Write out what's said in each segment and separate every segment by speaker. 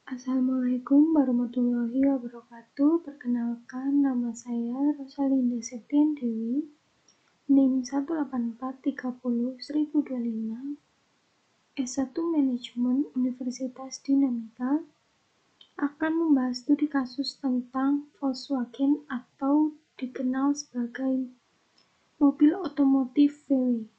Speaker 1: Assalamualaikum warahmatullahi wabarakatuh. Perkenalkan, nama saya Rosalinda Septian Dewi, NIM 184301025, S1 Manajemen Universitas Dinamika, akan membahas studi kasus tentang Volkswagen atau dikenal sebagai mobil otomotif VW.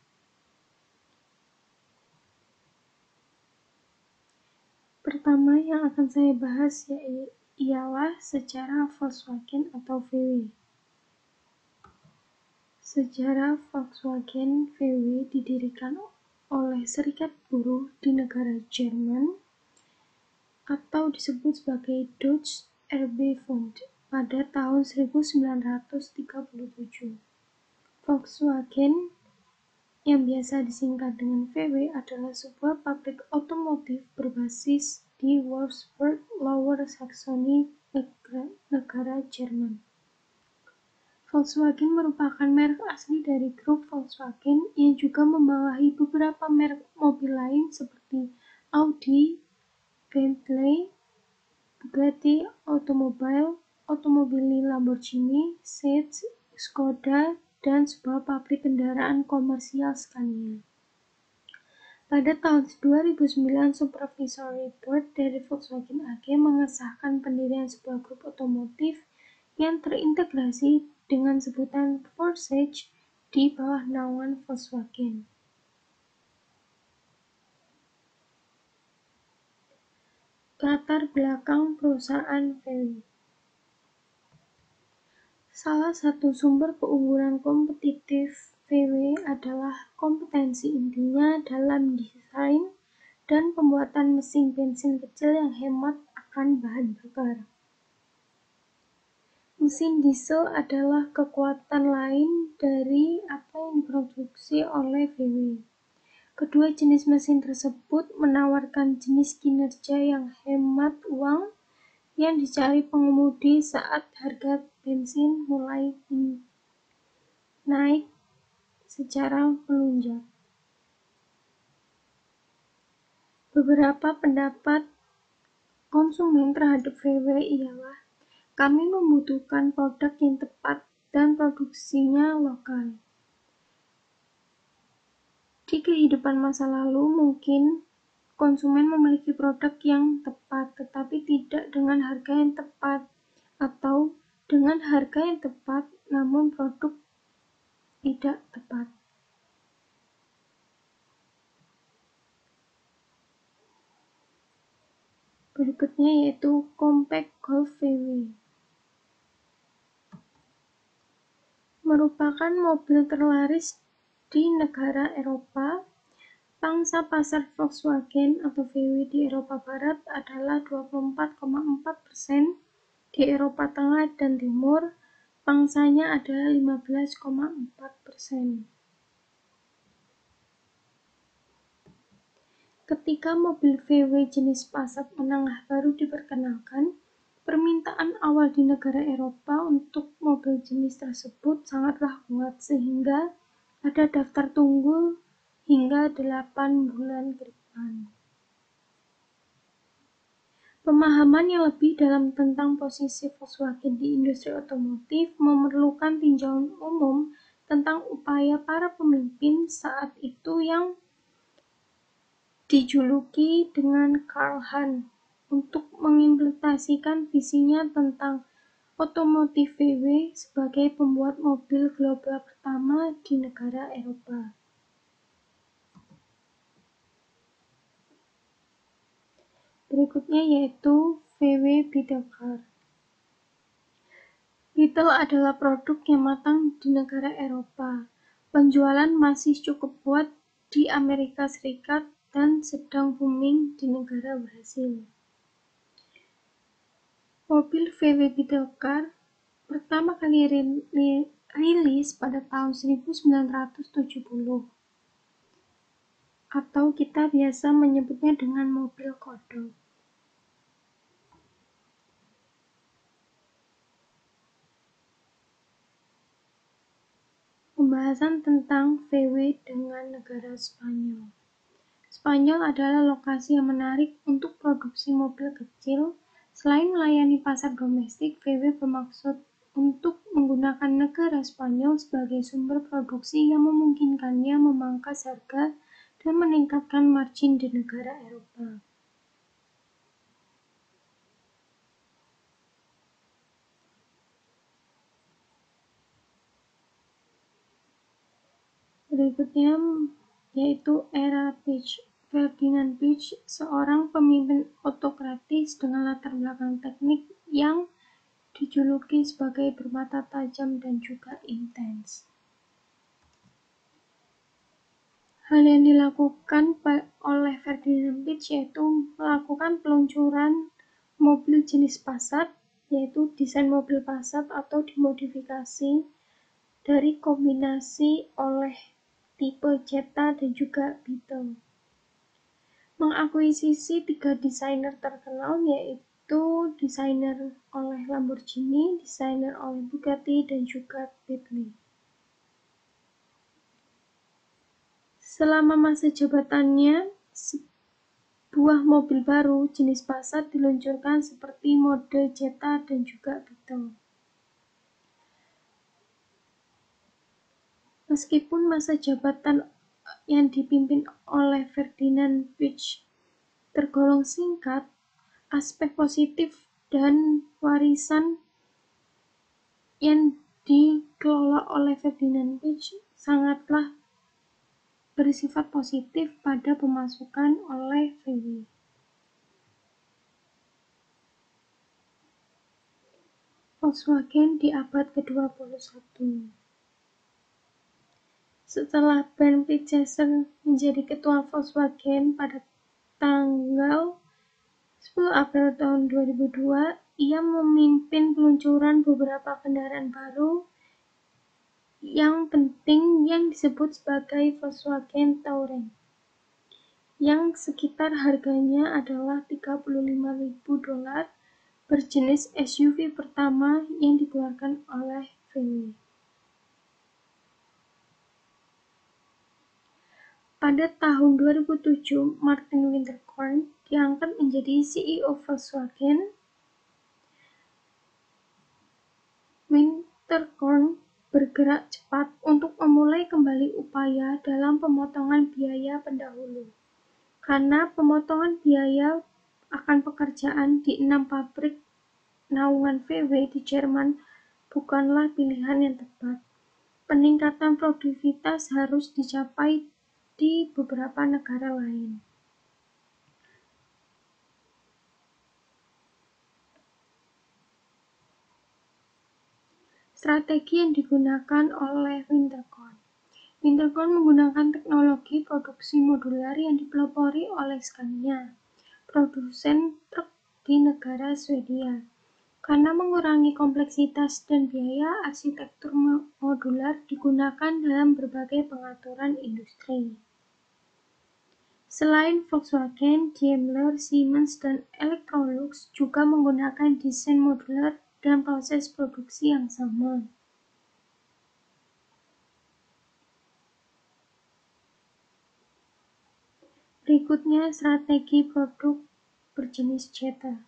Speaker 1: Pertama yang akan saya bahas ialah sejarah Volkswagen atau VW. Sejarah Volkswagen VW didirikan oleh Serikat Buruh di negara Jerman atau disebut sebagai Deutsche Arbeiterbund pada tahun 1937. Volkswagen yang biasa disingkat dengan VW adalah sebuah pabrik otomotif berbasis di Wolfsburg, Lower Saxony, negara Jerman. Volkswagen merupakan merek asli dari grup Volkswagen yang juga membawahi beberapa merek mobil lain seperti Audi, Bentley, Bugatti Automobili, Lamborghini, Seat, Skoda, dan sebuah pabrik kendaraan komersial Scania. Pada tahun 2009, Supervisory Board dari Volkswagen AG mengesahkan pendirian sebuah grup otomotif yang terintegrasi dengan sebutan Porsche di bawah naungan Volkswagen. Latar belakang perusahaan VW. Salah satu sumber keunggulan kompetitif VW adalah kompetensi intinya dalam desain dan pembuatan mesin bensin kecil yang hemat akan bahan bakar. Mesin diesel adalah kekuatan lain dari apa yang diproduksi oleh VW. Kedua jenis mesin tersebut menawarkan jenis kinerja yang hemat uang yang dicari pengemudi saat harga bensin mulai naik secara melonjak. Beberapa pendapat konsumen terhadap VW ialah: kami membutuhkan produk yang tepat dan produksinya lokal. Di kehidupan masa lalu, mungkin konsumen memiliki produk yang tepat, tetapi tidak dengan harga yang tepat, atau dengan harga yang tepat, namun produk tidak tepat. Berikutnya yaitu Compact Golf VW. Merupakan mobil terlaris di negara Eropa. Pangsa pasar Volkswagen atau VW di Eropa Barat adalah 24,4%, di Eropa Tengah dan Timur pangsanya adalah 15,4%. Ketika mobil VW jenis Passat menengah baru diperkenalkan, permintaan awal di negara Eropa untuk mobil jenis tersebut sangatlah kuat sehingga ada daftar tunggu hingga 8 bulan ke depan. Pemahaman yang lebih dalam tentang posisi Volkswagen di industri otomotif memerlukan tinjauan umum tentang upaya para pemimpin saat itu yang dijuluki dengan Karl Hahn untuk mengimplementasikan visinya tentang otomotif VW sebagai pembuat mobil global pertama di negara Eropa. Berikutnya yaitu VW Beetle Car. Beetle adalah produk yang matang di negara Eropa. Penjualan masih cukup kuat di Amerika Serikat dan sedang booming di negara Brasil. Mobil VW Beetle Car pertama kali rilis pada tahun 1970, atau kita biasa menyebutnya dengan mobil kodok. Pembahasan tentang VW dengan negara Spanyol. Spanyol adalah lokasi yang menarik untuk produksi mobil kecil. Selain melayani pasar domestik, VW bermaksud untuk menggunakan negara Spanyol sebagai sumber produksi yang memungkinkannya memangkas harga dan meningkatkan margin di negara Eropa. Berikutnya yaitu era Peach. Ferdinand Peach, seorang pemimpin otokratis dengan latar belakang teknik yang dijuluki sebagai bermata tajam dan juga intens. Hal yang dilakukan oleh Ferdinand Peach yaitu melakukan peluncuran mobil jenis Passat, yaitu desain mobil Passat atau dimodifikasi dari kombinasi oleh tipe Jetta dan juga Beetle. Mengakuisisi 3 desainer terkenal, yaitu desainer oleh Lamborghini, desainer oleh Bugatti, dan juga Bentley. Selama masa jabatannya, sebuah mobil baru jenis Passat diluncurkan seperti mode Jetta dan juga Beetle. Meskipun masa jabatan yang dipimpin oleh Ferdinand Peach tergolong singkat, aspek positif dan warisan yang dikelola oleh Ferdinand Peach sangatlah bersifat positif pada pemasukan oleh VW. Volkswagen di abad ke-21. Setelah Bernd Peterson menjadi ketua Volkswagen pada tanggal 10 April tahun 2002, ia memimpin peluncuran beberapa kendaraan baru yang penting yang disebut sebagai Volkswagen Touring, yang sekitar harganya adalah $35.000, berjenis SUV pertama yang dikeluarkan oleh VW. Pada tahun 2007, Martin Winterkorn diangkat menjadi CEO Volkswagen. Winterkorn bergerak cepat untuk memulai kembali upaya dalam pemotongan biaya pendahulu, karena pemotongan biaya akan pekerjaan di 6 pabrik naungan VW di Jerman bukanlah pilihan yang tepat. Peningkatan produktivitas harus dicapai di beberapa negara lain. Strategi yang digunakan oleh Winterkorn. Winterkorn menggunakan teknologi produksi modular yang dipelopori oleh Scania, produsen truk di negara Swedia. Karena mengurangi kompleksitas dan biaya, arsitektur modular digunakan dalam berbagai pengaturan industri. Selain Volkswagen, Daimler, Siemens, dan Electrolux juga menggunakan desain modular dan proses produksi yang sama. Berikutnya, strategi produk berjenis Jetta.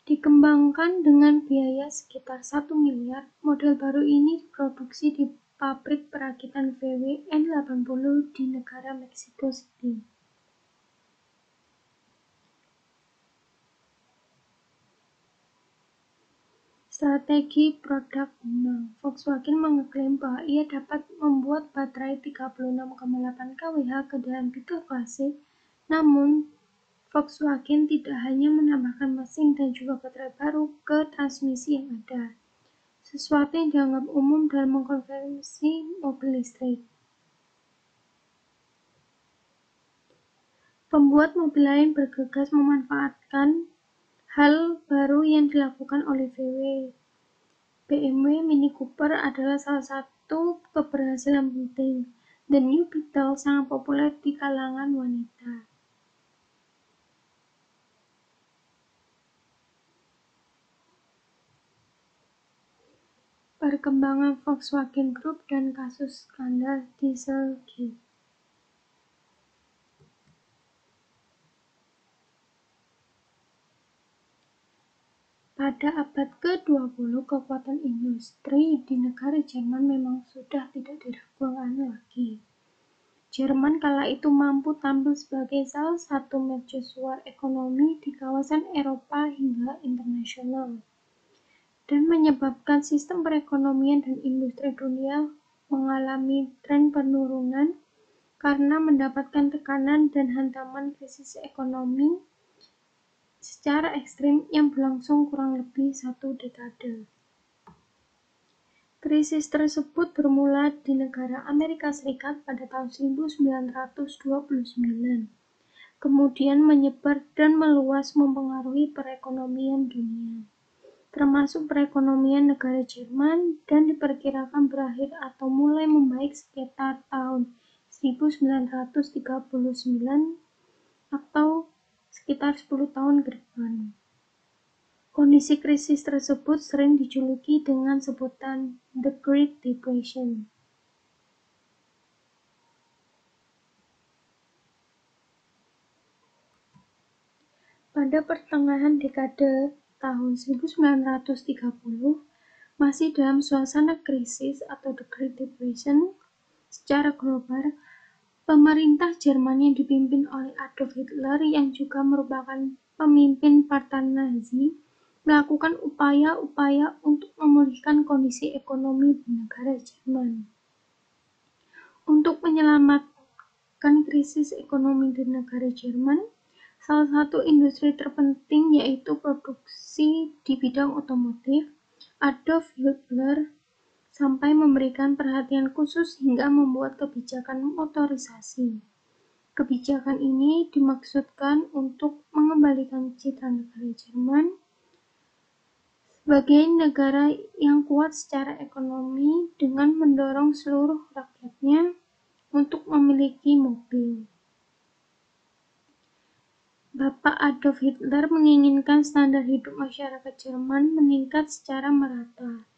Speaker 1: Dikembangkan dengan biaya sekitar 1 miliar, model baru ini diproduksi di pabrik perakitan VW N80 di negara Meksiko City. Strategi produk bunga. Volkswagen mengklaim bahwa ia dapat membuat baterai 36,8 kWh ke dalam Beetle Classic, namun Volkswagen tidak hanya menambahkan mesin dan juga baterai baru ke transmisi yang ada, sesuatu yang dianggap umum dalam mengkonversi mobil listrik. Pembuat mobil lain bergegas memanfaatkan hal baru yang dilakukan oleh VW. BMW Mini Cooper adalah salah satu keberhasilan penting. The New Beetle sangat populer di kalangan wanita. Perkembangan Volkswagen Group dan kasus skandal Dieselgate. Pada abad ke-20, kekuatan industri di negara Jerman memang sudah tidak diragukan lagi. Jerman kala itu mampu tampil sebagai salah satu mercusuar ekonomi di kawasan Eropa hingga internasional, dan menyebabkan sistem perekonomian dan industri dunia mengalami tren penurunan karena mendapatkan tekanan dan hantaman krisis ekonomi secara ekstrim yang berlangsung kurang lebih 1 dekade. Krisis tersebut bermula di negara Amerika Serikat pada tahun 1929, kemudian menyebar dan meluas mempengaruhi perekonomian dunia, termasuk perekonomian negara Jerman, dan diperkirakan berakhir atau mulai membaik sekitar tahun 1939 atau sekitar 10 tahun ke depan. Kondisi krisis tersebut sering dijuluki dengan sebutan The Great Depression. Pada pertengahan dekade tahun 1930, masih dalam suasana krisis atau The Great Depression secara global, pemerintah Jerman yang dipimpin oleh Adolf Hitler yang juga merupakan pemimpin Partai Nazi melakukan upaya-upaya untuk memulihkan kondisi ekonomi di negara Jerman. Untuk menyelamatkan krisis ekonomi di negara Jerman, salah satu industri terpenting yaitu produksi di bidang otomotif, Adolf Hitler sampai memberikan perhatian khusus hingga membuat kebijakan motorisasi. Kebijakan ini dimaksudkan untuk mengembalikan citra negara Jerman sebagai negara yang kuat secara ekonomi dengan mendorong seluruh rakyatnya untuk memiliki mobil. Bapak Adolf Hitler menginginkan standar hidup masyarakat Jerman meningkat secara merata.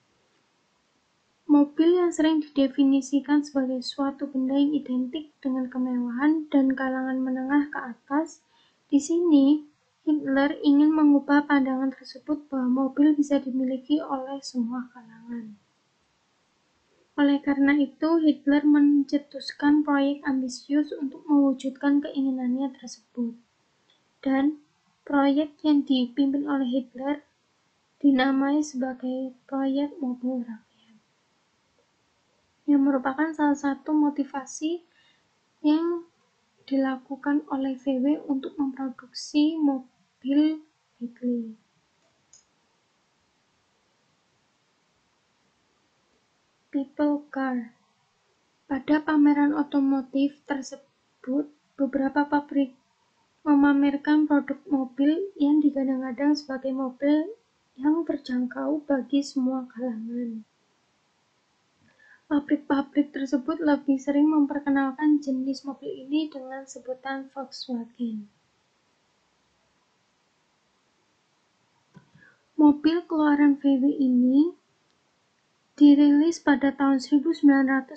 Speaker 1: Mobil yang sering didefinisikan sebagai suatu benda yang identik dengan kemewahan dan kalangan menengah ke atas, di sini Hitler ingin mengubah pandangan tersebut bahwa mobil bisa dimiliki oleh semua kalangan. Oleh karena itu, Hitler mencetuskan proyek ambisius untuk mewujudkan keinginannya tersebut. Dan proyek yang dipimpin oleh Hitler dinamai sebagai Proyek Mobil Rakyat, yang merupakan salah satu motivasi yang dilakukan oleh VW untuk memproduksi mobil Beetle. People Car. Pada pameran otomotif tersebut, beberapa pabrik memamerkan produk mobil yang digadang-gadang sebagai mobil yang terjangkau bagi semua kalangan. Pabrik-pabrik tersebut lebih sering memperkenalkan jenis mobil ini dengan sebutan Volkswagen. Mobil keluaran VW ini dirilis pada tahun 1934,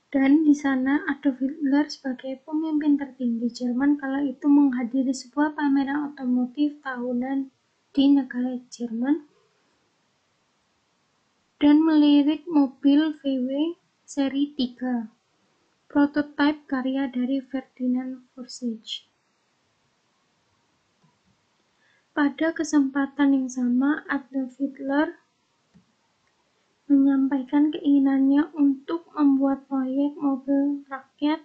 Speaker 1: dan di sana Adolf Hitler sebagai pemimpin tertinggi Jerman kala itu menghadiri sebuah pameran otomotif tahunan di negara Jerman dan melirik mobil VW seri 3, prototipe karya dari Ferdinand Porsche. Pada kesempatan yang sama, Adolf Hitler menyampaikan keinginannya untuk membuat proyek mobil rakyat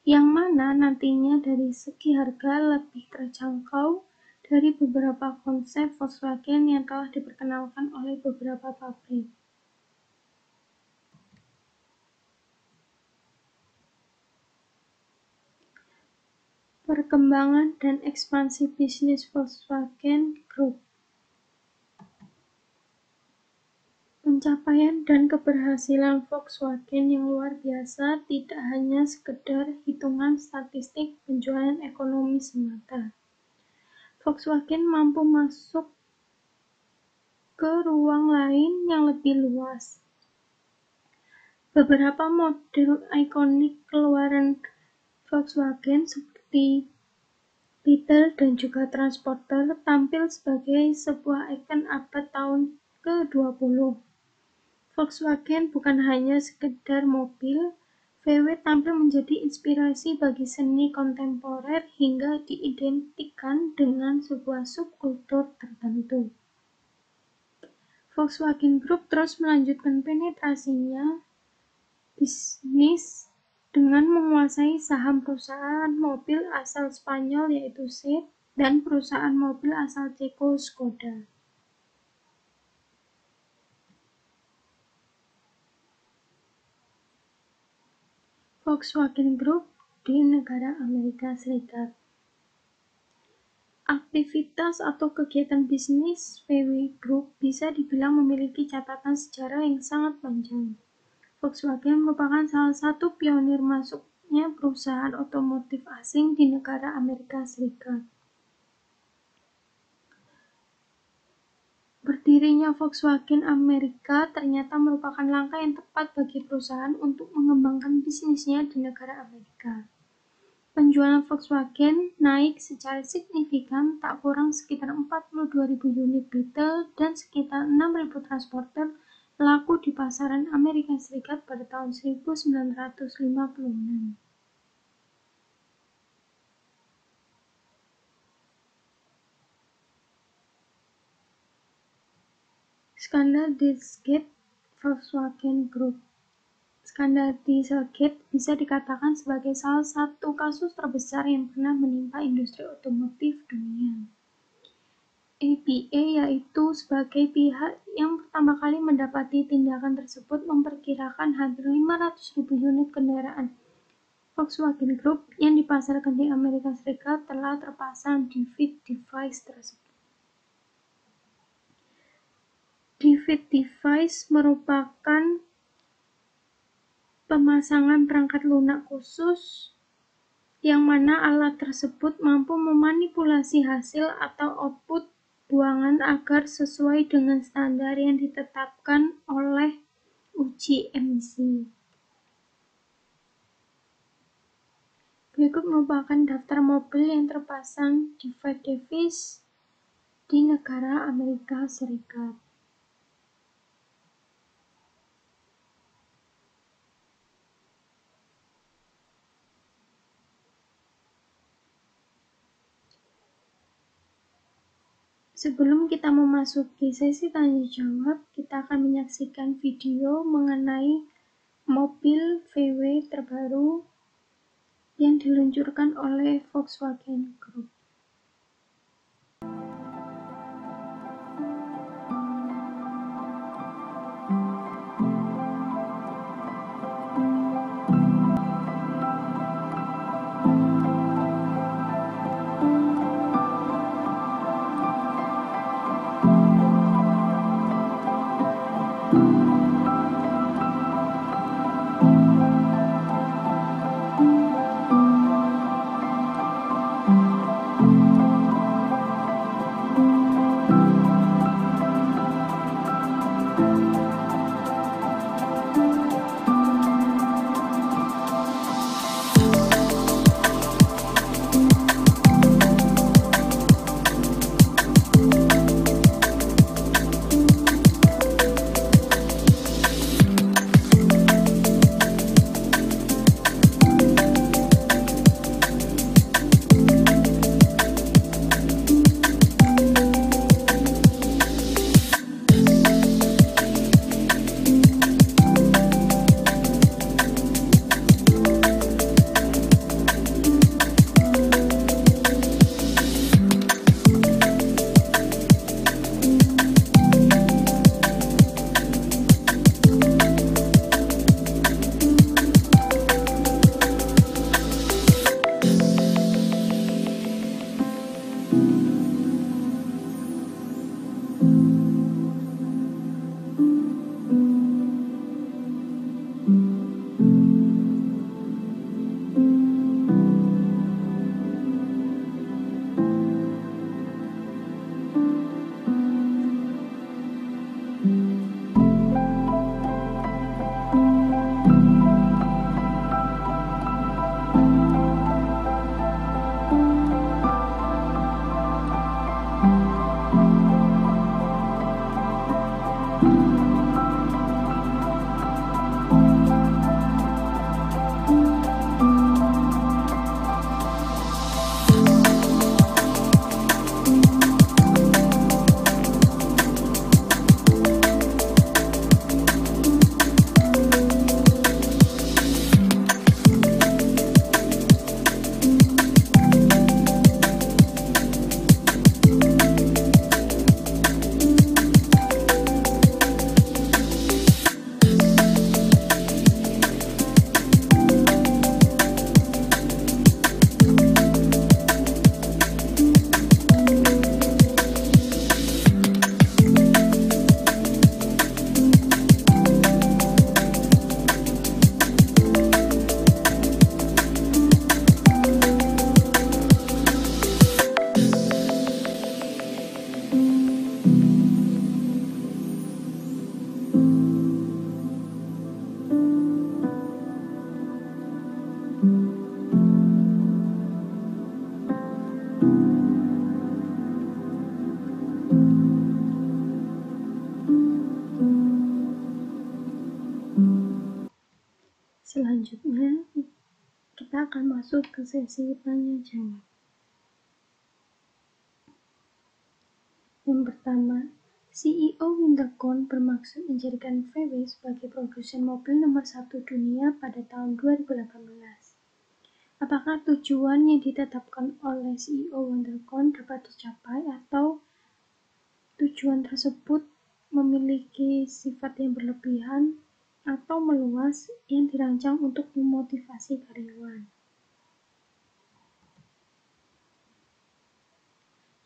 Speaker 1: yang mana nantinya dari segi harga lebih terjangkau dari beberapa konsep Volkswagen yang telah diperkenalkan oleh beberapa pabrik. Perkembangan dan ekspansi bisnis Volkswagen Group. Pencapaian dan keberhasilan Volkswagen yang luar biasa tidak hanya sekedar hitungan statistik penjualan ekonomi semata. Volkswagen mampu masuk ke ruang lain yang lebih luas. Beberapa model ikonik keluaran Volkswagen seperti Beetle dan juga Transporter tampil sebagai sebuah ikon abad tahun ke-20. Volkswagen bukan hanya sekedar mobil, VW tampil menjadi inspirasi bagi seni kontemporer hingga diidentikan dengan sebuah subkultur tertentu. Volkswagen Group terus melanjutkan penetrasinya bisnis dengan menguasai saham perusahaan mobil asal Spanyol yaitu Seat dan perusahaan mobil asal Ceko Škoda. Volkswagen Group di negara Amerika Serikat. Aktivitas atau kegiatan bisnis VW Group bisa dibilang memiliki catatan sejarah yang sangat panjang. Volkswagen merupakan salah satu pionir masuknya perusahaan otomotif asing di negara Amerika Serikat. Berdirinya Volkswagen Amerika ternyata merupakan langkah yang tepat bagi perusahaan untuk mengembangkan bisnisnya di negara Amerika. Penjualan Volkswagen naik secara signifikan, tak kurang sekitar 42.000 unit Beetle dan sekitar 6.000 Transporter laku di pasaran Amerika Serikat pada tahun 1956. Skandal Dieselgate Volkswagen Group. Skandal Dieselgate bisa dikatakan sebagai salah satu kasus terbesar yang pernah menimpa industri otomotif dunia. APA yaitu sebagai pihak yang pertama kali mendapati tindakan tersebut memperkirakan hampir 500.000 unit kendaraan Volkswagen Group yang dipasarkan di Amerika Serikat telah terpasang di feed device tersebut. Feed device merupakan pemasangan perangkat lunak khusus yang mana alat tersebut mampu memanipulasi hasil atau output buangan agar sesuai dengan standar yang ditetapkan oleh uji emisi. Berikut merupakan daftar mobil yang terpasang di feed device di negara Amerika Serikat. Sebelum kita memasuki sesi tanya jawab, kita akan menyaksikan video mengenai mobil VW terbaru yang diluncurkan oleh Volkswagen Group. akan masuk ke sesi tanya jawab. Yang pertama, CEO Winterkorn bermaksud menjadikan VW sebagai produsen mobil nomor 1 dunia pada tahun 2018. Apakah tujuan yang ditetapkan oleh CEO Winterkorn dapat dicapai atau tujuan tersebut memiliki sifat yang berlebihan atau meluas yang dirancang untuk memotivasi karyawan?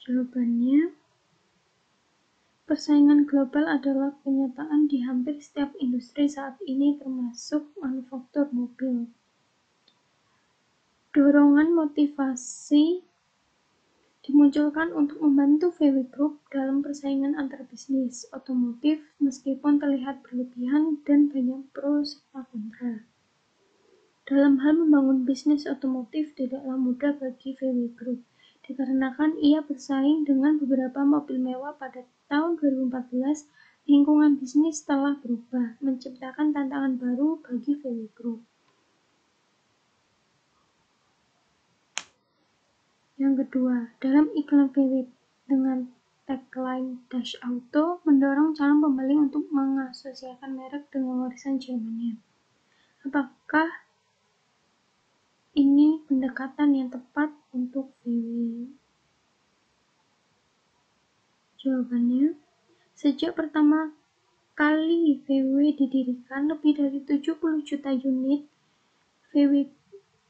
Speaker 1: Jawabannya, persaingan global adalah kenyataan di hampir setiap industri saat ini termasuk manufaktur mobil. Dorongan motivasi dimunculkan untuk membantu VW Group dalam persaingan antar bisnis otomotif meskipun terlihat berlebihan dan banyak pro serta kontra. Dalam hal membangun bisnis otomotif tidaklah mudah bagi VW Group, dikarenakan ia bersaing dengan beberapa mobil mewah pada tahun 2014, lingkungan bisnis telah berubah, menciptakan tantangan baru bagi VW Group. Yang kedua, dalam iklan VW dengan tagline Dash Auto mendorong calon pembeli untuk mengasosiasikan merek dengan warisan zamannya. Apakah ini pendekatan yang tepat untuk VW? Jawabannya, sejak pertama kali VW didirikan, lebih dari 70 juta unit VW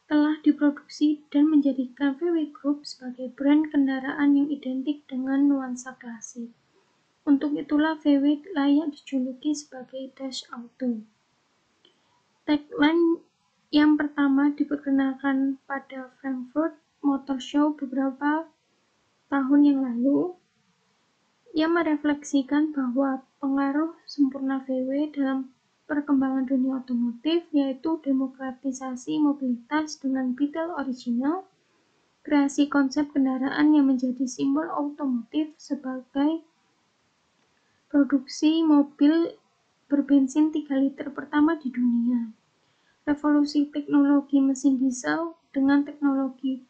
Speaker 1: telah diproduksi dan menjadikan VW Group sebagai brand kendaraan yang identik dengan nuansa klasik. Untuk itulah VW layak dijuluki sebagai Dash Auto. Tagline yang pertama diperkenalkan pada Frankfurt Motor Show beberapa tahun yang lalu. Ia merefleksikan bahwa pengaruh sempurna VW dalam perkembangan dunia otomotif yaitu demokratisasi mobilitas dengan Beetle original, kreasi konsep kendaraan yang menjadi simbol otomotif sebagai produksi mobil berbensin 3 liter pertama di dunia, revolusi teknologi mesin diesel dengan teknologi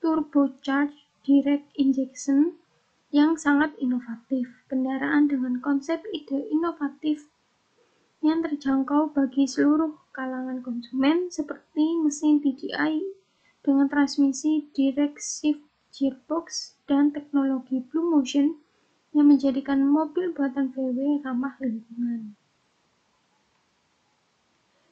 Speaker 1: turbocharged direct injection yang sangat inovatif, kendaraan dengan konsep ide inovatif yang terjangkau bagi seluruh kalangan konsumen seperti mesin TDI dengan transmisi direct shift gearbox dan teknologi Blue Motion yang menjadikan mobil buatan VW ramah lingkungan.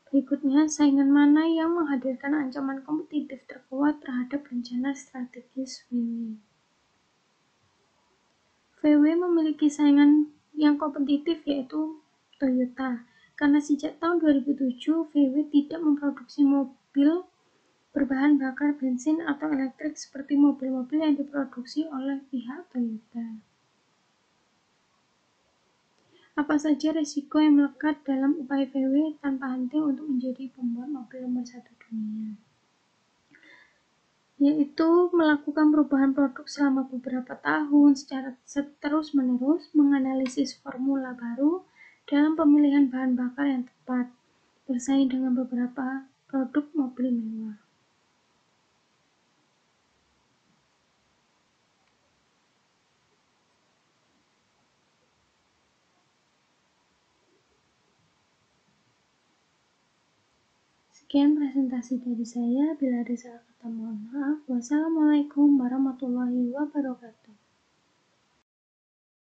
Speaker 1: Berikutnya, saingan mana yang menghadirkan ancaman kompetitif terkuat terhadap rencana strategis VW? VW memiliki saingan yang kompetitif yaitu Toyota, karena sejak tahun 2007 VW tidak memproduksi mobil berbahan bakar bensin atau elektrik seperti mobil-mobil yang diproduksi oleh pihak Toyota. Apa saja risiko yang melekat dalam upaya VW tanpa henti untuk menjadi pembuat mobil nomor 1 dunia? Yaitu melakukan perubahan produk selama beberapa tahun secara terus-menerus, menganalisis formula baru dalam pemilihan bahan bakar yang tepat, bersaing dengan beberapa produk mobil mewah. Sekian presentasi dari saya. Bila ada salah kata mohon maaf. Wassalamualaikum warahmatullahi wabarakatuh.